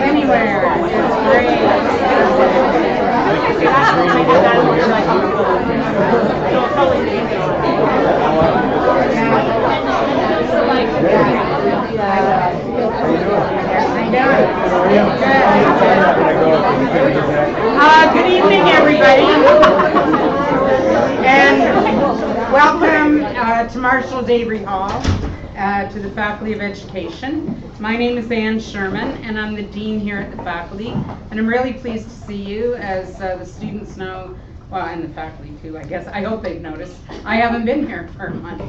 Anywhere. It's great. Good evening, everybody, and welcome to Marshall's Avery Hall, to the Faculty of Education. My name is Ann Sherman, and I'm the Dean here at the faculty, and I'm really pleased to see you. As the students know, well, and the faculty too, I guess. I hope they've noticed. I haven't been here for a month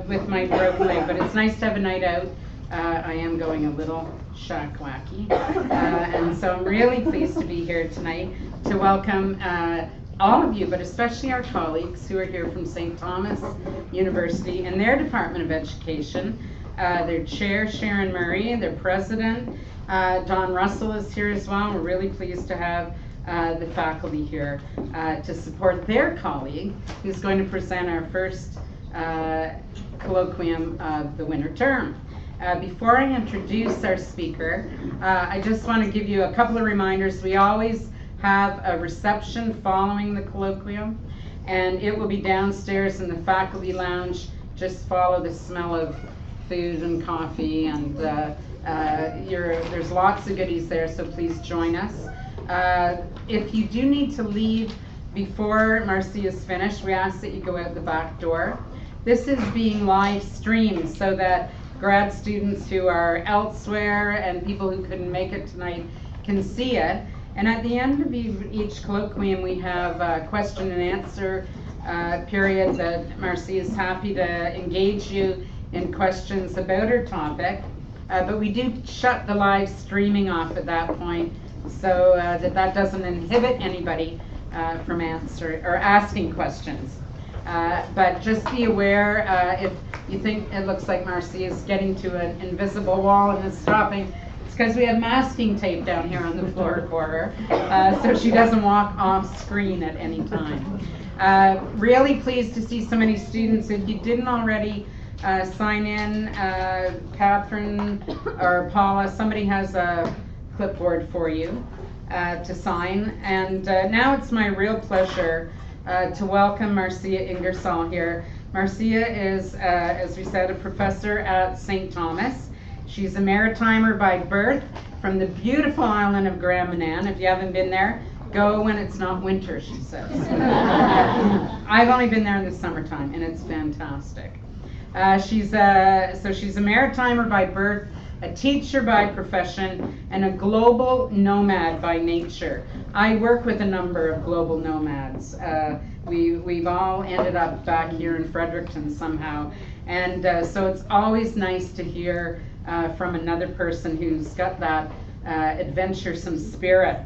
with my broken leg, but it's nice to have a night out. I am going a little shack-wacky, and so I'm really pleased to be here tonight to welcome all of you, but especially our colleagues who are here from St. Thomas University and their Department of Education. Their chair, Sharon Murray, their president, Don Russell is here as well. We're really pleased to have the faculty here to support their colleague who's going to present our first colloquium of the winter term. Before I introduce our speaker, I just want to give you a couple of reminders. We always have a reception following the colloquium, and it will be downstairs in the faculty lounge. Just follow the smell of food and coffee, and there's lots of goodies there, so please join us. If you do need to leave before Marcea is finished, we ask that you go out the back door. This is being live streamed so that grad students who are elsewhere and people who couldn't make it tonight can see it. And at the end of each colloquium, we have a question and answer period that Marcea is happy to engage you in questions about her topic. But we do shut the live streaming off at that point so that doesn't inhibit anybody from asking questions. But just be aware, if you think it looks like Marcea is getting to an invisible wall and is stopping, it's because we have masking tape down here on the floor for her, so she doesn't walk off screen at any time. Really pleased to see so many students. If you didn't already sign in, Catherine or Paula, somebody has a clipboard for you to sign. And now it's my real pleasure to welcome Marcea Ingersoll here. Marcea is, as we said, a professor at St. Thomas. She's a maritimer by birth from the beautiful island of Grand Manan. If you haven't been there, go when it's not winter, she says. I've only been there in the summertime, and it's fantastic. She's a maritimer by birth, a teacher by profession, and a global nomad by nature. I work with a number of global nomads. We've all ended up back here in Fredericton somehow, and so it's always nice to hear from another person who's got that adventuresome spirit.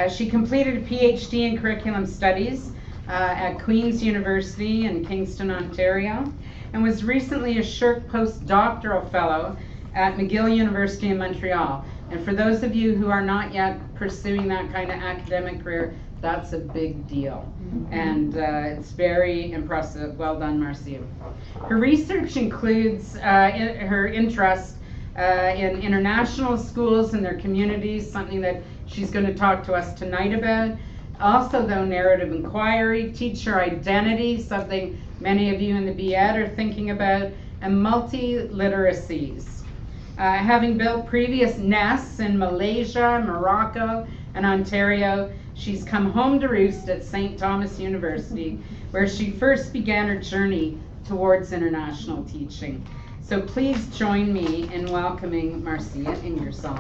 She completed a PhD in Curriculum Studies at Queen's University in Kingston, Ontario, and was recently a Shirk postdoctoral fellow at McGill University in Montreal. And for those of you who are not yet pursuing that kind of academic career, that's a big deal. And it's very impressive. Well done, Marcea. Her research includes her interest in international schools and their communities, something that she's going to talk to us tonight about. Also, though, narrative inquiry, teacher identity, something many of you in the BEd are thinking about, and multi-literacies. Having built previous nests in Malaysia, Morocco, and Ontario, she's come home to roost at St. Thomas University, where she first began her journey towards international teaching. So please join me in welcoming Marcea Ingersoll.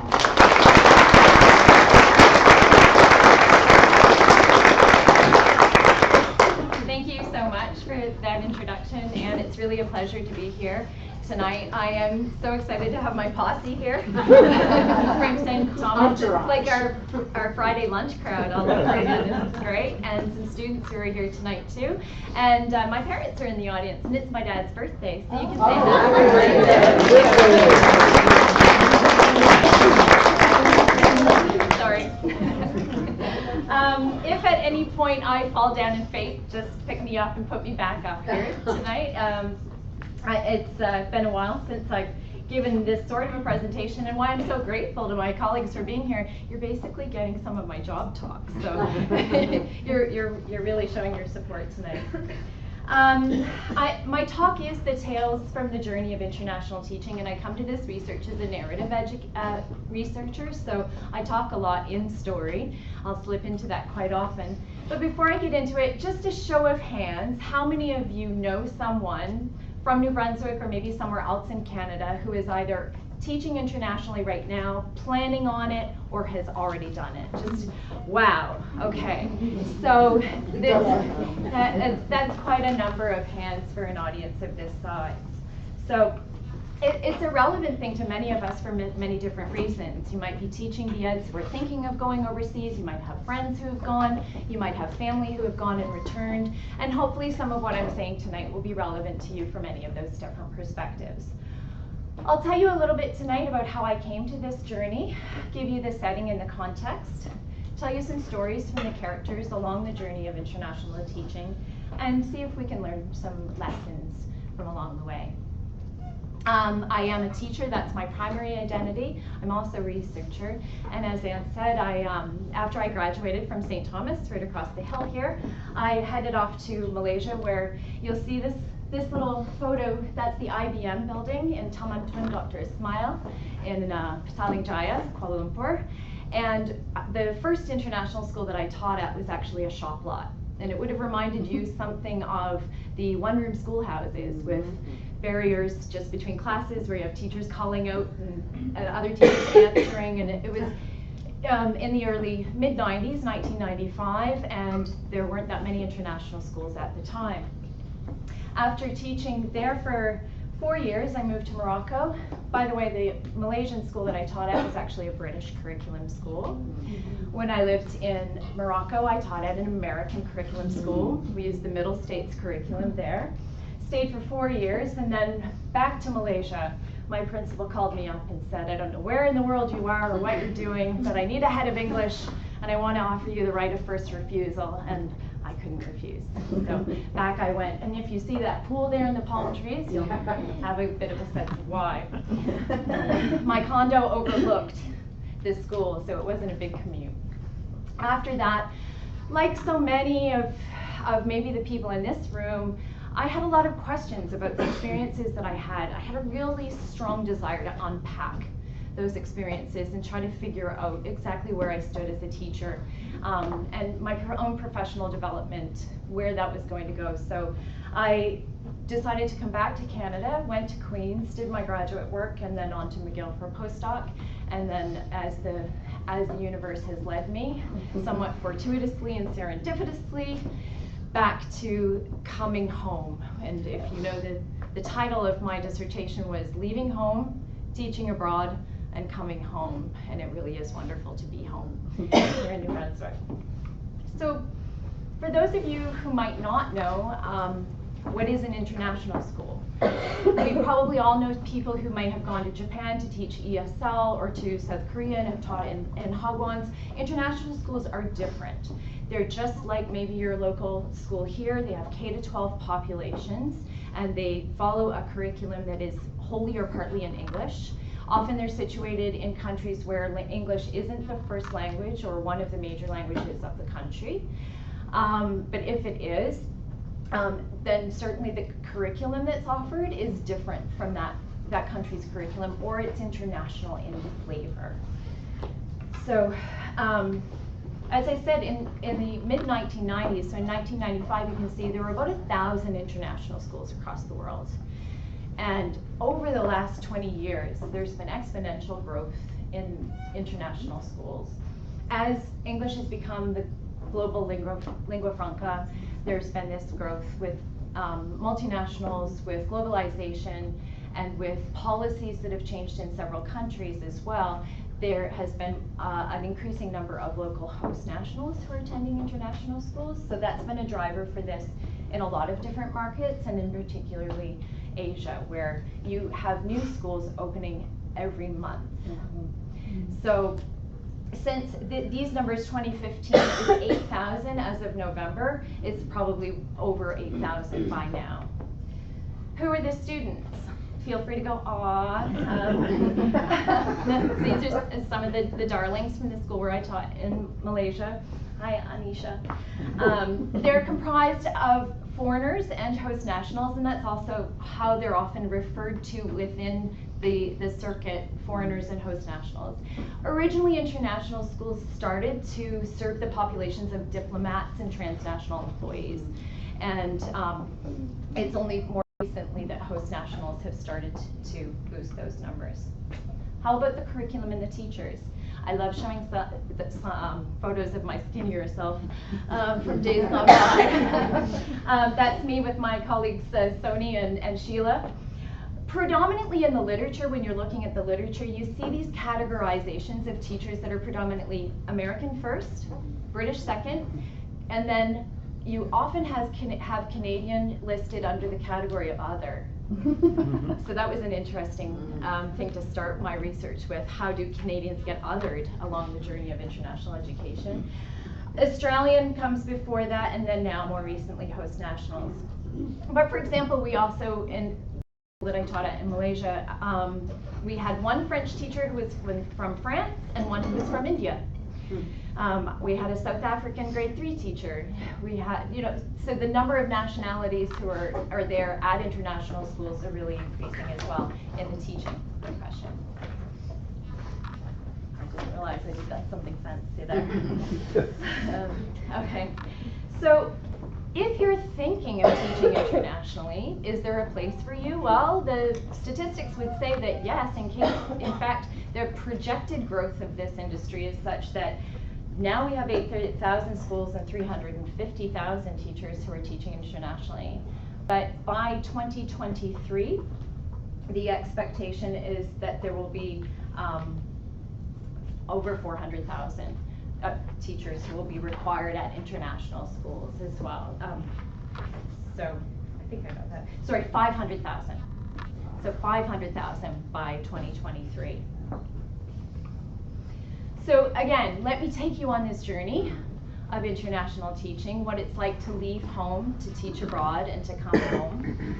Thank you so much for that introduction, and it's really a pleasure to be here tonight. I am so excited to have my posse here from St. Thomas. It's like our Friday lunch crowd all over again. This is great, and some students who are here tonight too. And my parents are in the audience, and it's my dad's birthday, so you can say that. Sorry. If at any point I fall down and faint, just pick me up and put me back up here tonight. It's been a while since I've given this sort of a presentation, and why I'm so grateful to my colleagues for being here. You're basically getting some of my job talk, so you're really showing your support tonight. My talk is the tales from the journey of international teaching, and I come to this research as a narrative researcher, so I talk a lot in story. I'll slip into that quite often. But before I get into it, just a show of hands, how many of you know someone from New Brunswick or maybe somewhere else in Canada who is either teaching internationally right now, planning on it, or has already done it? Just, wow, okay. So that's quite a number of hands for an audience of this size. So it's a relevant thing to many of us for many different reasons. You might be teaching the eds who are thinking of going overseas, you might have friends who have gone, you might have family who have gone and returned, and hopefully some of what I'm saying tonight will be relevant to you from any of those different perspectives. I'll tell you a little bit tonight about how I came to this journey, give you the setting and the context, tell you some stories from the characters along the journey of international teaching, and see if we can learn some lessons from along the way. I am a teacher, that's my primary identity. I'm also a researcher, and as Anne said, after I graduated from St. Thomas, right across the hill here, I headed off to Malaysia, where you'll see this little photo. That's the IBM building in Taman Tun Dr. Ismail in Petaling Jaya, Kuala Lumpur. And the first international school that I taught at was actually a shop lot. And it would have reminded you something of the one-room schoolhouses with barriers just between classes where you have teachers calling out and other teachers answering. And it was in the early mid-90s, 1995, and there weren't that many international schools at the time. After teaching there for 4 years, I moved to Morocco. By the way, the Malaysian school that I taught at was actually a British curriculum school. When I lived in Morocco, I taught at an American curriculum school. We used the Middle States curriculum there. Stayed for 4 years, and then back to Malaysia. My principal called me up and said, I don't know where in the world you are or what you're doing, but I need a head of English, and I want to offer you the right of first refusal. And I couldn't refuse. So back I went. And if you see that pool there in the palm trees, you'll have a bit of a sense of why. My condo overlooked this school, so it wasn't a big commute. After that, like so many of maybe the people in this room, I had a lot of questions about the experiences that I had. I had a really strong desire to unpack those experiences and try to figure out exactly where I stood as a teacher, and my own professional development, where that was going to go. So I decided to come back to Canada, went to Queen's, did my graduate work, and then on to McGill for a postdoc. And then as the universe has led me, somewhat fortuitously and serendipitously, back to coming home. And if you know, the title of my dissertation was Leaving Home, Teaching Abroad, and Coming Home. And it really is wonderful to be home here in New Brunswick. So for those of you who might not know, what is an international school? We probably all know people who might have gone to Japan to teach ESL or to South Korea and have taught in Hagwons. International schools are different. They're just like maybe your local school here. They have K-12 populations, and they follow a curriculum that is wholly or partly in English. Often they're situated in countries where English isn't the first language or one of the major languages of the country. But if it is, then certainly the curriculum that's offered is different from that country's curriculum, or it's international in flavor. So as I said, in the mid-1990s, so in 1995, you can see there were about 1,000 international schools across the world. And over the last 20 years, there's been exponential growth in international schools. As English has become the global lingua franca, there's been this growth with multinationals, with globalization, and with policies that have changed in several countries as well. There has been an increasing number of local host nationals who are attending international schools. So that's been a driver for this in a lot of different markets, and in particularly Asia, where you have new schools opening every month. So since these numbers, 2015 is 8,000 as of November, it's probably over 8,000 by now. Who are the students? Feel free to go, aw. These are some of the darlings from the school where I taught in Malaysia. Hi, Anisha. They're comprised of foreigners and host nationals, and that's also how they're often referred to within the circuit, foreigners and host nationals. Originally, international schools started to serve the populations of diplomats and transnational employees, and it's only more recently that host nationals have started to boost those numbers. How about the curriculum and the teachers? I love showing photos of my skinnier self from days gone by. That's me with my colleagues Sony and Sheila. Predominantly in the literature, when you're looking at the literature, you see these categorizations of teachers that are predominantly American first, British second, and then you often have Canadian listed under the category of other. So that was an interesting thing to start my research with. How do Canadians get othered along the journey of international education? Australian comes before that, and then now more recently host nationals. But for example, we also, in that I taught at in Malaysia, we had one French teacher who was from France and one who was from India. We had a South African grade 3 teacher. We had, so the number of nationalities who are there at international schools are really increasing as well in the teaching profession. I didn't realize I did that something fancy there. Okay, so if you're thinking of teaching internationally, is there a place for you? Well, the statistics would say that yes, in fact, the projected growth of this industry is such that now we have 8,000 schools and 350,000 teachers who are teaching internationally. But by 2023, the expectation is that there will be over 400,000 teachers who will be required at international schools as well. So I think I got that. Sorry, 500,000. So 500,000 by 2023. So again, let me take you on this journey of international teaching, what it's like to leave home, to teach abroad, and to come home.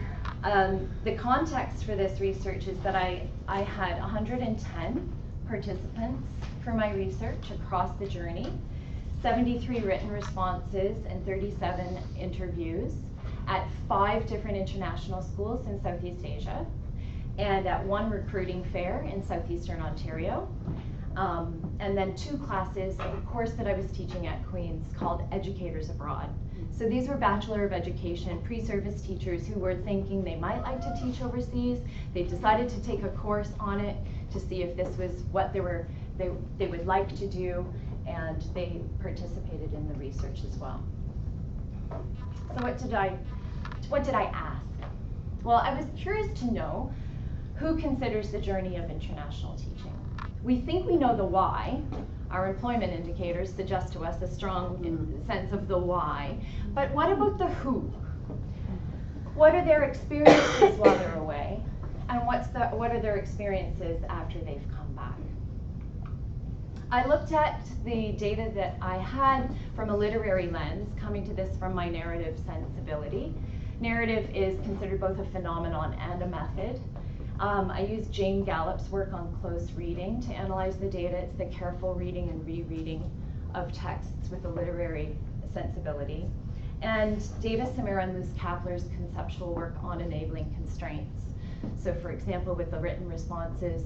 The context for this research is that I had 110 participants for my research across the journey, 73 written responses and 37 interviews at 5 different international schools in Southeast Asia and at 1 recruiting fair in Southeastern Ontario. And then 2 classes of a course that I was teaching at Queen's called Educators Abroad. So these were Bachelor of Education pre-service teachers who were thinking they might like to teach overseas. They decided to take a course on it to see if this was what they would like to do, and they participated in the research as well. So what did I ask? Well, I was curious to know who considers the journey of international teaching. We think we know the why. Our employment indicators suggest to us a strong sense of the why. But what about the who? What are their experiences while they're away? And what are their experiences after they've come back? I looked at the data that I had from a literary lens, coming to this from my narrative sensibility. Narrative is considered both a phenomenon and a method. I used Jane Gallup's work on close reading to analyze the data. It's the careful reading and rereading of texts with a literary sensibility. And Davis, Samira, and Luce Kapler's conceptual work on enabling constraints. So for example, with the written responses,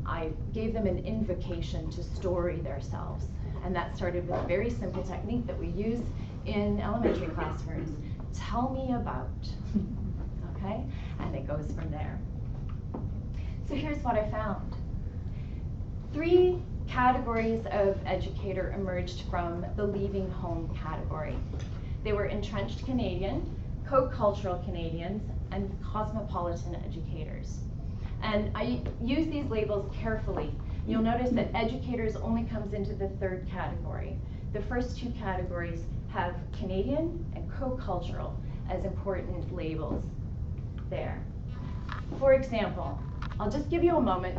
I gave them an invocation to story themselves. And that started with a very simple technique that we use in elementary classrooms. Tell me about, okay? And it goes from there. So here's what I found. 3 categories of educator emerged from the leaving home category. They were entrenched Canadian, co-cultural Canadians, and cosmopolitan educators. And I use these labels carefully. You'll notice that educators only comes into the 3rd category. The first 2 categories have Canadian and co-cultural as important labels there. For example, I'll just give you a moment.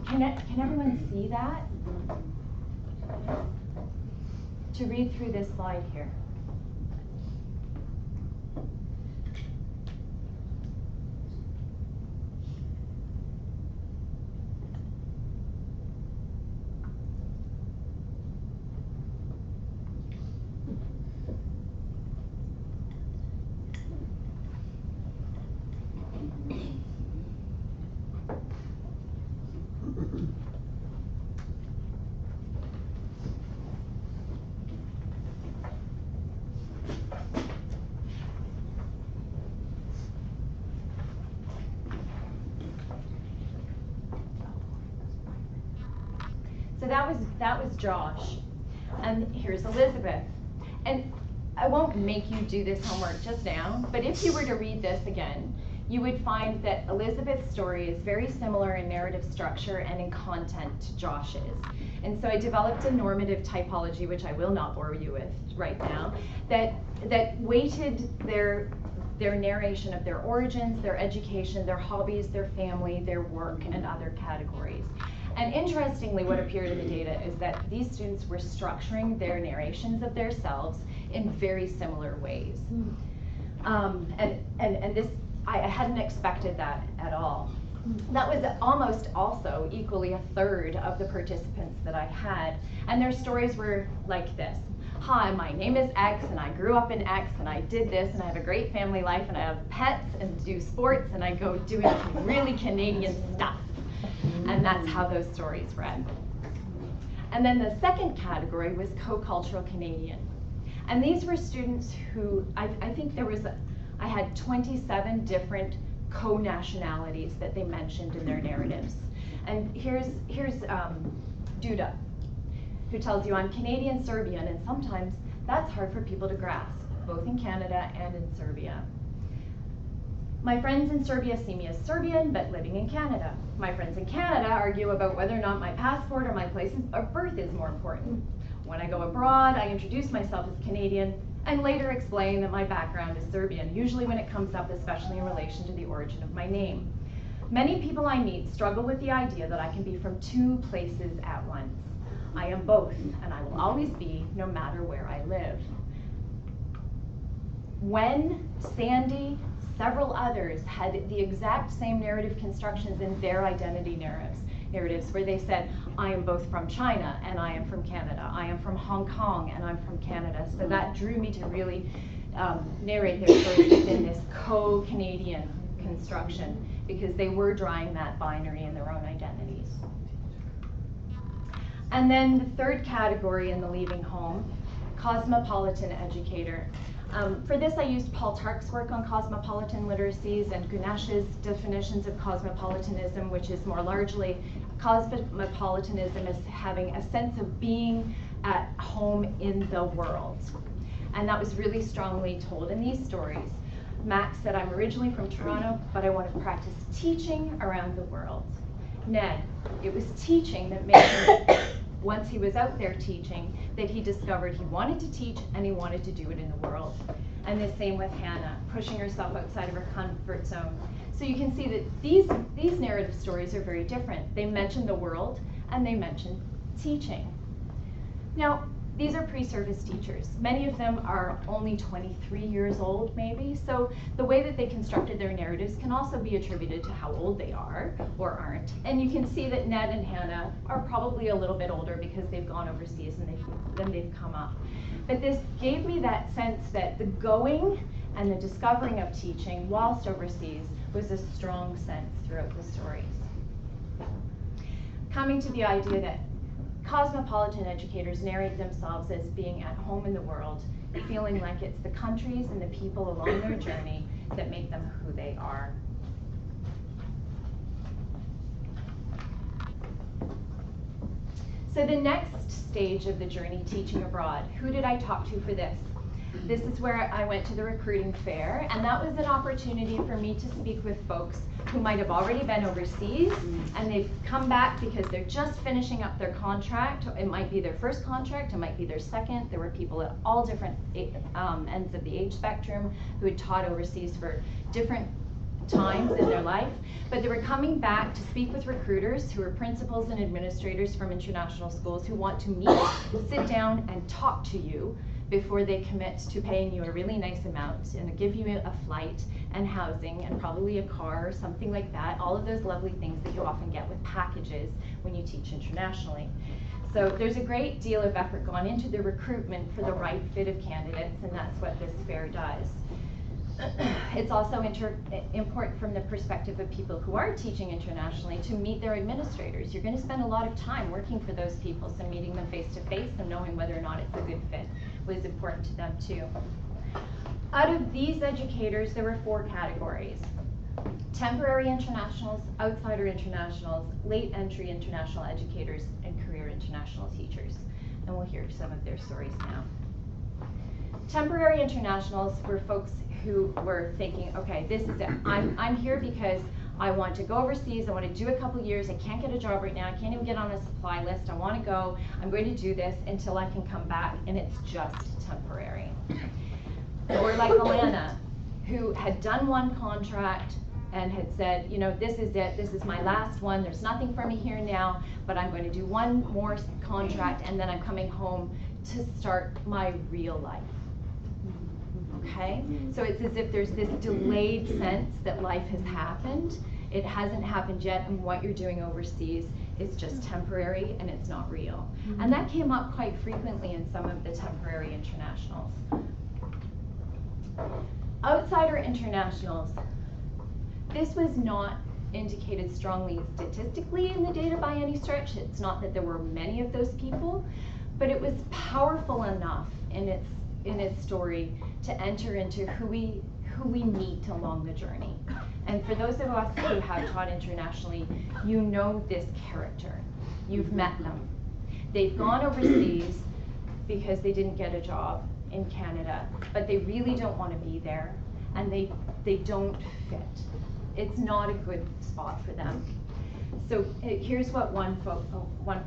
Can everyone see that? to read through this slide here. So that was Josh, and here's Elizabeth. And I won't make you do this homework just now, but if you were to read this again, you would find that Elizabeth's story is very similar in narrative structure and in content to Josh's. And so I developed a normative typology, which I will not bore you with right now, that weighted their narration of their origins, their education, their hobbies, their family, their work, and other categories. And interestingly, what appeared in the data is that these students were structuring their narrations of themselves in very similar ways. And this, I hadn't expected that at all. That was almost also equally a third of the participants that I had. And their stories were like this. Hi, my name is X, and I grew up in X, and I did this, and I have a great family life, and I have pets, and do sports, and I go doing really Canadian stuff. And that's how those stories read. And then the second category was co-cultural Canadian. And these were students who, I think I had 27 different co-nationalities that they mentioned in their narratives. And here's Duda, who tells you I'm Canadian Serbian, and sometimes that's hard for people to grasp, both in Canada and in Serbia. My friends in Serbia see me as Serbian, but living in Canada. My friends in Canada argue about whether or not my passport or my place of birth is more important. When I go abroad, I introduce myself as Canadian and later explain that my background is Serbian, usually when it comes up, especially in relation to the origin of my name. Many people I meet struggle with the idea that I can be from two places at once. I am both, and I will always be, no matter where I live. When Sandy, several others had the exact same narrative constructions in their identity narratives where they said, I am both from China and I am from Canada. I am from Hong Kong and I'm from Canada. So that drew me to really narrate their stories within this co-Canadian construction because they were drawing that binary in their own identities. And then the third category in the leaving home, cosmopolitan educator. For this, I used Paul Tark's work on cosmopolitan literacies and Ganesh's definitions of cosmopolitanism, which is more largely cosmopolitanism as having a sense of being at home in the world. And that was really strongly told in these stories. Max said, I'm originally from Toronto, but I want to practice teaching around the world. Ned, it was teaching that made him, once he was out there teaching, that he discovered he wanted to teach and he wanted to do it in the world. And the same with Hannah, pushing herself outside of her comfort zone. So you can see that these narrative stories are very different. They mention the world and they mention teaching. Now, these are pre-service teachers. Many of them are only 23 years old, maybe. So the way that they constructed their narratives can also be attributed to how old they are or aren't. And you can see that Ned and Hannah are probably a little bit older because they've gone overseas and then they've come up. But this gave me that sense that the going and the discovering of teaching whilst overseas was a strong sense throughout the stories. Coming to the idea that cosmopolitan educators narrate themselves as being at home in the world, feeling like it's the countries and the people along their journey that make them who they are. So the next stage of the journey, teaching abroad, who did I talk to for this? This is where I went to the recruiting fair, and that was an opportunity for me to speak with folks who might have already been overseas, and they've come back because they're just finishing up their contract. It might be their first contract, it might be their second. There were people at all different ends of the age spectrum who had taught overseas for different times in their life, but they were coming back to speak with recruiters who are principals and administrators from international schools who want to meet, sit down and talk to you before they commit to paying you a really nice amount and give you a flight and housing and probably a car or something like that, all of those lovely things that you often get with packages when you teach internationally. So there's a great deal of effort gone into the recruitment for the right fit of candidates, and that's what this fair does. It's also important from the perspective of people who are teaching internationally to meet their administrators. You're going to spend a lot of time working for those people, so meeting them face to face and knowing whether or not it's a good fit was important to them too. Out of these educators, there were 4 categories: temporary internationals, outsider internationals, late entry international educators, and career international teachers. And we'll hear some of their stories now. Temporary internationals were folks who were thinking, okay, this is it. I'm here because I want to go overseas, I want to do a couple years, I can't get a job right now, I can't even get on a supply list, I want to go, I'm going to do this until I can come back, and it's just temporary. Or like Alana, who had done one contract and had said, you know, this is it, this is my last one, there's nothing for me here now, but I'm going to do one more contract and then I'm coming home to start my real life. Okay? So it's as if there's this delayed sense that life has happened. It hasn't happened yet, and what you're doing overseas is just temporary and it's not real. And that came up quite frequently in some of the temporary internationals. Outsider internationals. This was not indicated strongly statistically in the data by any stretch. It's not that there were many of those people, but it was powerful enough in its story to enter into who we meet along the journey. And for those of us who have taught internationally, you know this character. You've met them. They've gone overseas because they didn't get a job in Canada, but they really don't want to be there, and they don't fit. It's not a good spot for them. So here's what one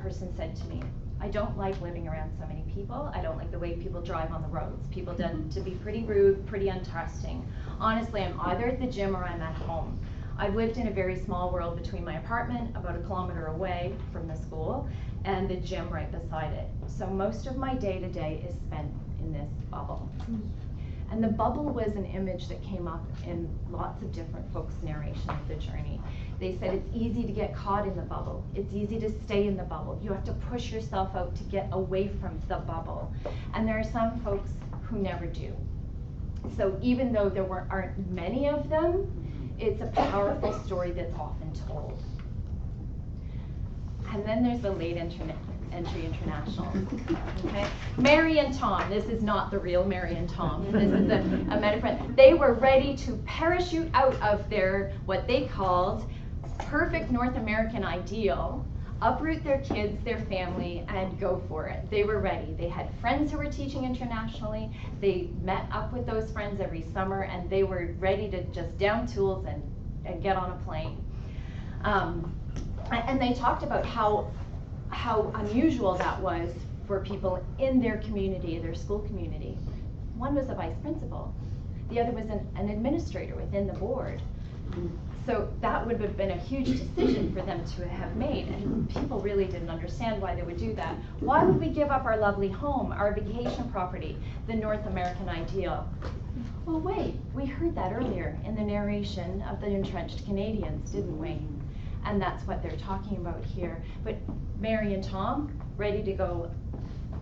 person said to me. I don't like living around so many people. I don't like the way people drive on the roads. People tend to be pretty rude, pretty untrusting. Honestly, I'm either at the gym or I'm at home. I've lived in a very small world between my apartment, about 1 kilometer away from the school, and the gym right beside it. So most of my day-to-day is spent in this bubble. And the bubble was an image that came up in lots of different folks' narration of the journey. They said it's easy to get caught in the bubble. It's easy to stay in the bubble. You have to push yourself out to get away from the bubble. And there are some folks who never do. So even though there aren't many of them, it's a powerful story that's often told. And then there's the late entry internationals. Okay, Mary and Tom. This is not the real Mary and Tom. This is a metaphor. They were ready to parachute out of their what they called perfect North American ideal, uproot their kids, their family, and go for it. They were ready. They had friends who were teaching internationally. They met up with those friends every summer, and they were ready to just down tools and get on a plane. And they talked about how unusual that was for people in their community, their school community. One was a vice principal. The other was an administrator within the board. So that would have been a huge decision for them to have made, and people really didn't understand why they would do that. Why would we give up our lovely home, our vacation property, the North American ideal? Well, wait, we heard that earlier in the narration of the entrenched Canadians, didn't we? And that's what they're talking about here. But Mary and Tom, ready to go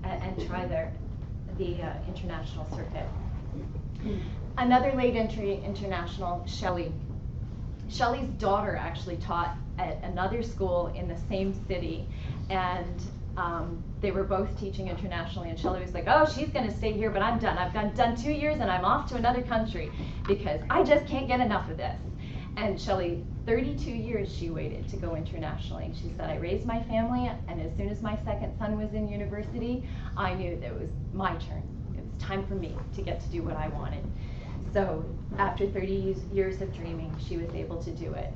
and try the international circuit. Another late entry international, Shelley. Shelley's daughter actually taught at another school in the same city, and they were both teaching internationally, and Shelley was like, oh, she's going to stay here, but I'm done. I've done 2 years and I'm off to another country because I just can't get enough of this. And Shelley, 32 years she waited to go internationally. She said, I raised my family, and as soon as my second son was in university, I knew that it was my turn. It was time for me to get to do what I wanted. So after 30 years of dreaming, she was able to do it.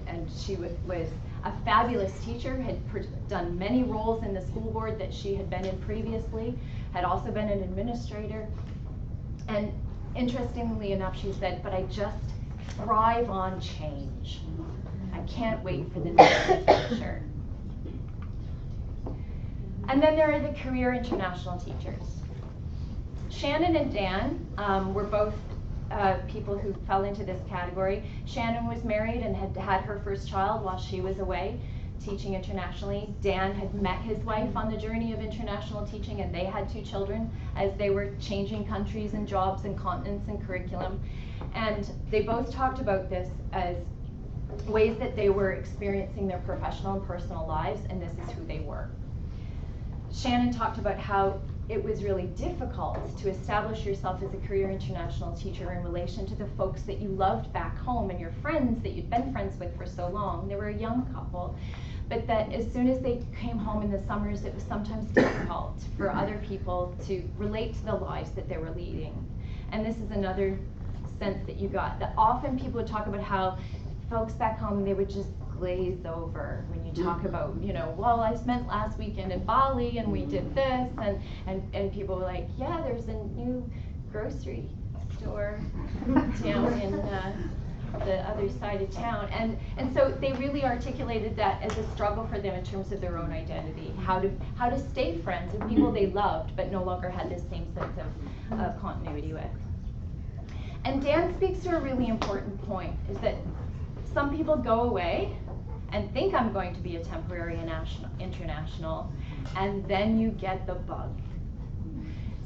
And she was a fabulous teacher, had done many roles in the school board that she had been in previously, had also been an administrator. And interestingly enough, she said, but I just thrive on change. I can't wait for the next future. And then there are the career international teachers. Shannon and Dan were both people who fell into this category. Shannon was married and had had her first child while she was away teaching internationally. Dan had met his wife on the journey of international teaching, and they had 2 children as they were changing countries and jobs and continents and curriculum. And they both talked about this as ways that they were experiencing their professional and personal lives, and this is who they were. Shannon talked about how it was really difficult to establish yourself as a career international teacher in relation to the folks that you loved back home and your friends that you'd been friends with for so long. They were a young couple, but that as soon as they came home in the summers, it was sometimes difficult for other people to relate to the lives that they were leading. And this is another sense that you got, that often people would talk about how folks back home, they would just glaze over when you talk about, you know, well, I spent last weekend in Bali and we did this, and people were like, yeah, there's a new grocery store down in the other side of town. And so they really articulated that as a struggle for them in terms of their own identity, how to stay friends with people they loved but no longer had this same sense of continuity with. And Dan speaks to a really important point, is that some people go away and think I'm going to be a temporary international, and then you get the bug.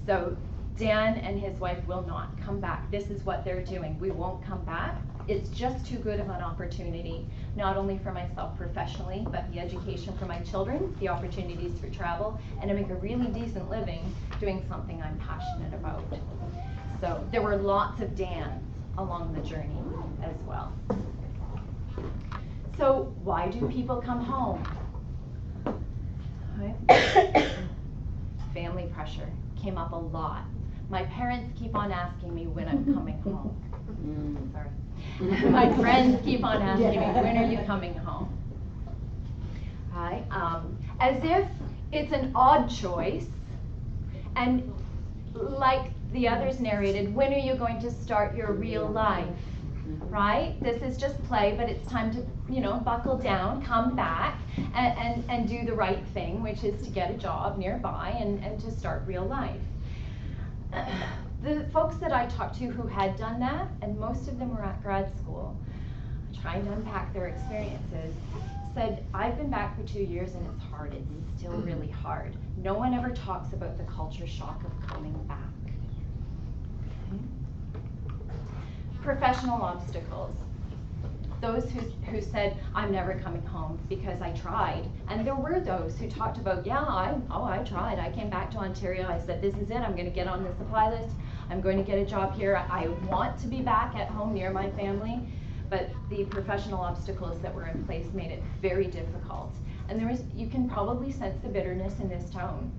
So Dan and his wife will not come back. This is what they're doing. We won't come back. It's just too good of an opportunity, not only for myself professionally, but the education for my children, the opportunities for travel, and to make a really decent living doing something I'm passionate about. So there were lots of Dans along the journey as well. So why do people come home? Okay. Family pressure came up a lot. My parents keep on asking me when I'm coming home. Sorry. My friends keep on asking me, when are you coming home? Right? As if it's an odd choice, and like the others narrated, when are you going to start your real life? Right? This is just play, but it's time to, you know, buckle down, come back, and do the right thing, which is to get a job nearby and to start real life. The folks that I talked to who had done that, and most of them were at grad school, trying to unpack their experiences, said, I've been back for 2 years and it's hard, it's still really hard. No one ever talks about the culture shock of coming back. Professional obstacles. Those who said, I'm never coming home because I tried. And there were those who talked about, yeah, I tried. I came back to Ontario. I said, this is it. I'm going to get on the supply list. I'm going to get a job here. I want to be back at home near my family. But the professional obstacles that were in place made it very difficult. And you can probably sense the bitterness in this tone.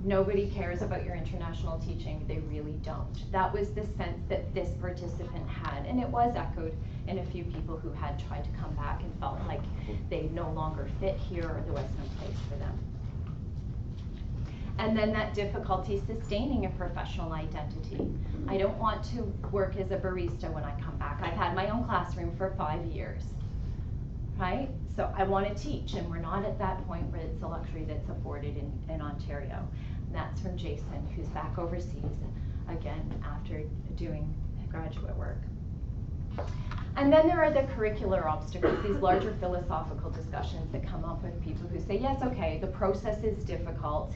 Nobody cares about your international teaching. They really don't. That was the sense that this participant had, and it was echoed in a few people who had tried to come back and felt like they no longer fit here or there was no place for them. And then that difficulty sustaining a professional identity. I don't want to work as a barista when I come back. I've had my own classroom for 5 years, right? So I want to teach, and we're not at that point where it's a luxury that's afforded in Ontario. And that's from Jason, who's back overseas, again, after doing graduate work. And then there are the curricular obstacles, these larger philosophical discussions that come up with people who say, yes, okay, the process is difficult,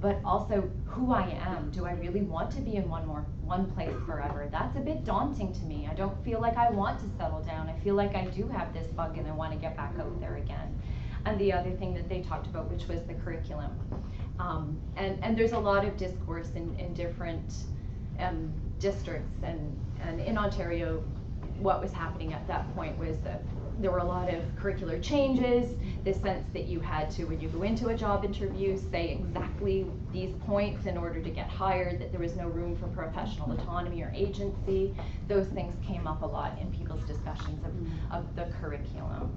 but also who I am. Do I really want to be in one place forever? That's a bit daunting to me. I don't feel like I want to settle down. I feel like I do have this bug and I want to get back out there again. And the other thing that they talked about, which was the curriculum. And there's a lot of discourse in different districts, and in Ontario, what was happening at that point was that there were a lot of curricular changes, the sense that you had to, when you go into a job interview, say exactly these points in order to get hired, that there was no room for professional autonomy or agency. Those things came up a lot in people's discussions of the curriculum.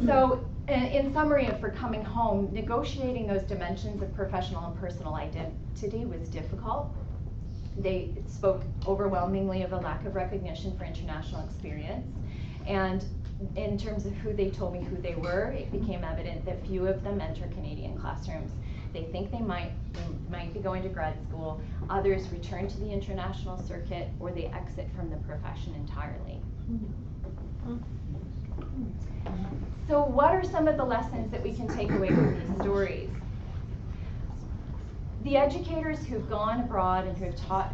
So, in summary, for coming home, negotiating those dimensions of professional and personal identity was difficult. They spoke overwhelmingly of a lack of recognition for international experience. And in terms of who they told me who they were, it became evident that few of them enter Canadian classrooms. They think they might be going to grad school, others return to the international circuit, or they exit from the profession entirely. So what are some of the lessons that we can take away from these stories? The educators who've gone abroad and who have taught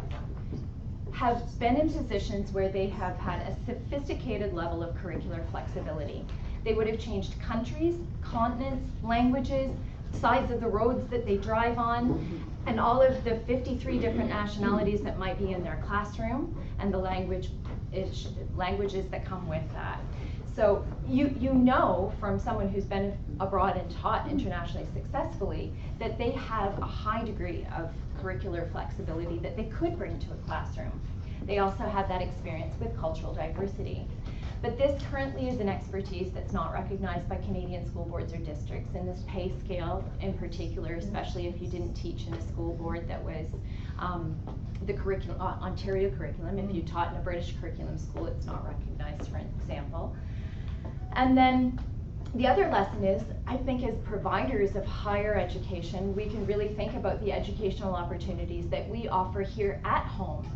have been in positions where they have had a sophisticated level of curricular flexibility. They would have changed countries, continents, languages, sides of the roads that they drive on, and all of the 53 different nationalities that might be in their classroom, and the languages that come with that. So you know from someone who's been abroad and taught internationally successfully that they have a high degree of curricular flexibility that they could bring to a classroom. They also have that experience with cultural diversity. But this currently is an expertise that's not recognized by Canadian school boards or districts, and this pay scale in particular, especially if you didn't teach in a school board that was the Ontario curriculum. If you taught in a British curriculum school, it's not recognized, for example. And then the other lesson is, I think as providers of higher education, we can really think about the educational opportunities that we offer here at home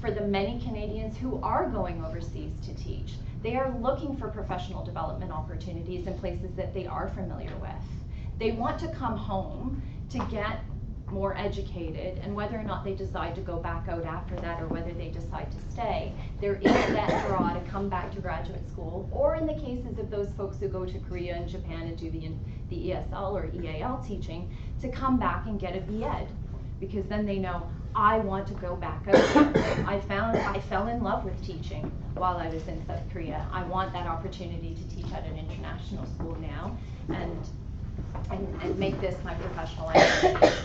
for the many Canadians who are going overseas to teach. They are looking for professional development opportunities in places that they are familiar with. They want to come home to get more educated, and whether or not they decide to go back out after that or whether they decide to stay, there is that draw to come back to graduate school, or in the cases of those folks who go to Korea and Japan and do the ESL or EAL teaching, to come back and get a B.Ed, because then they know, I want to go back out there. I fell in love with teaching while I was in South Korea. I want that opportunity to teach at an international school now and make this my professional identity.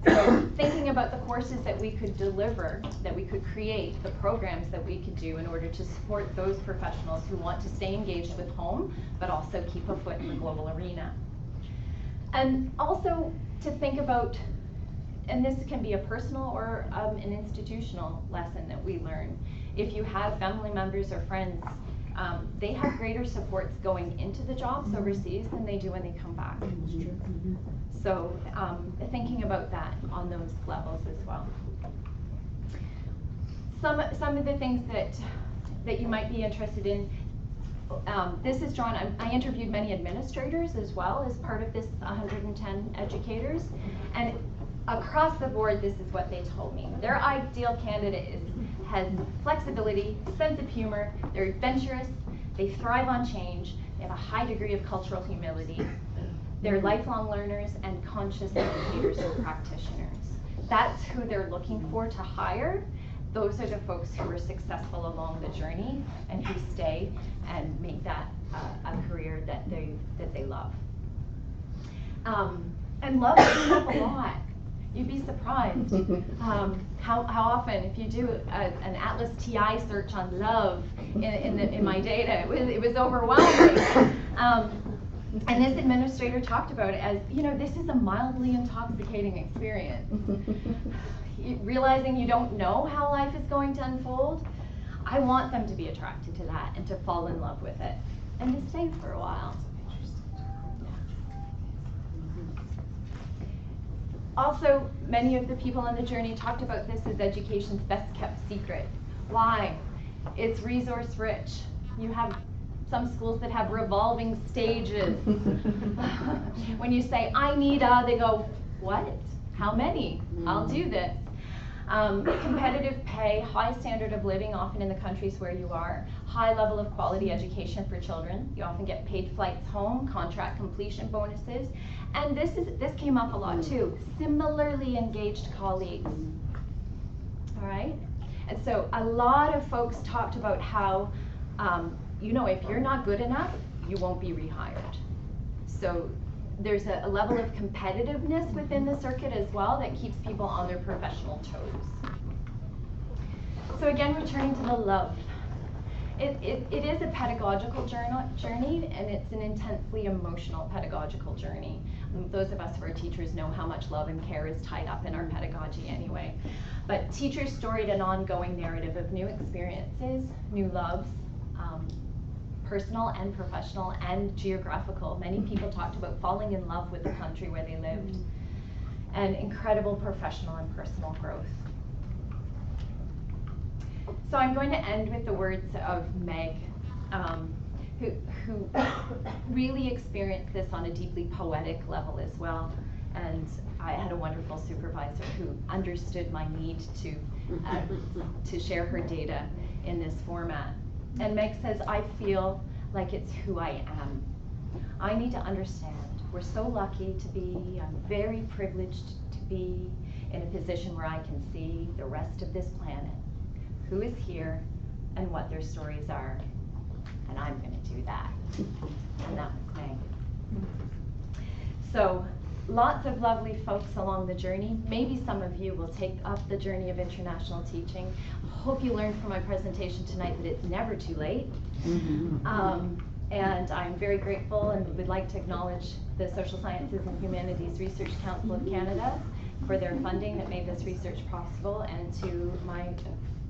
So thinking about the courses that we could deliver, that we could create, the programs that we could do in order to support those professionals who want to stay engaged with home, but also keep a foot in the global arena. And also to think about, and this can be a personal or an institutional lesson that we learn. If you have family members or friends, they have greater supports going into the jobs overseas than they do when they come back. So thinking about that on those levels as well. Some of the things that you might be interested in, this is drawn, I interviewed many administrators as well as part of this 110 educators, and across the board, this is what they told me. Their ideal candidate has flexibility, sense of humor, they're adventurous, they thrive on change, they have a high degree of cultural humility, they're lifelong learners and conscious educators and practitioners. That's who they're looking for to hire. Those are the folks who are successful along the journey and who stay and make that a career that they love. And love came up a lot. You'd be surprised how often, if you do an Atlas TI search on love in my data, it was overwhelming. And this administrator talked about it as, this is a mildly intoxicating experience. Realizing you don't know how life is going to unfold, I want them to be attracted to that and to fall in love with it and to stay for a while. Also, many of the people on the journey talked about this as education's best kept secret. Why? It's resource rich. You have some schools that have revolving stages. When you say, I need they go, what? How many? I'll do this. Competitive pay, high standard of living, often in the countries where you are, high level of quality education for children. You often get paid flights home, contract completion bonuses, and this came up a lot too. Similarly engaged colleagues. All right, and so a lot of folks talked about how, if you're not good enough, you won't be rehired. So there's a level of competitiveness within the circuit as well that keeps people on their professional toes. So again, returning to the love. It is a pedagogical journey, and it's an intensely emotional pedagogical journey. Those of us who are teachers know how much love and care is tied up in our pedagogy anyway. But teachers storied an ongoing narrative of new experiences, new loves, personal and professional and geographical. Many people talked about falling in love with the country where they lived, and incredible professional and personal growth. So I'm going to end with the words of Meg, who really experienced this on a deeply poetic level as well. And I had a wonderful supervisor who understood my need to share her data in this format. And Meg says, I feel like it's who I am. I need to understand. We're so lucky to be, I'm very privileged to be in a position where I can see the rest of this planet, who is here and what their stories are. And I'm going to do that. And that was Meg. So, lots of lovely folks along the journey. Maybe some of you will take up the journey of international teaching. Hope you learned from my presentation tonight that it's never too late. And I'm very grateful and would like to acknowledge the Social Sciences and Humanities Research Council of Canada for their funding that made this research possible, and to my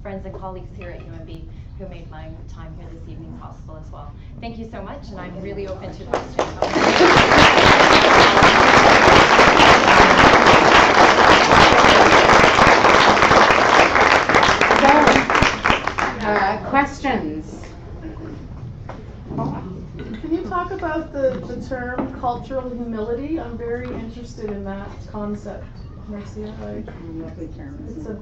friends and colleagues here at UNB who made my time here this evening possible as well. Thank you so much, and I'm really open to questions. Questions? Can you talk about the term cultural humility? I'm very interested in that concept, Marcea. It's a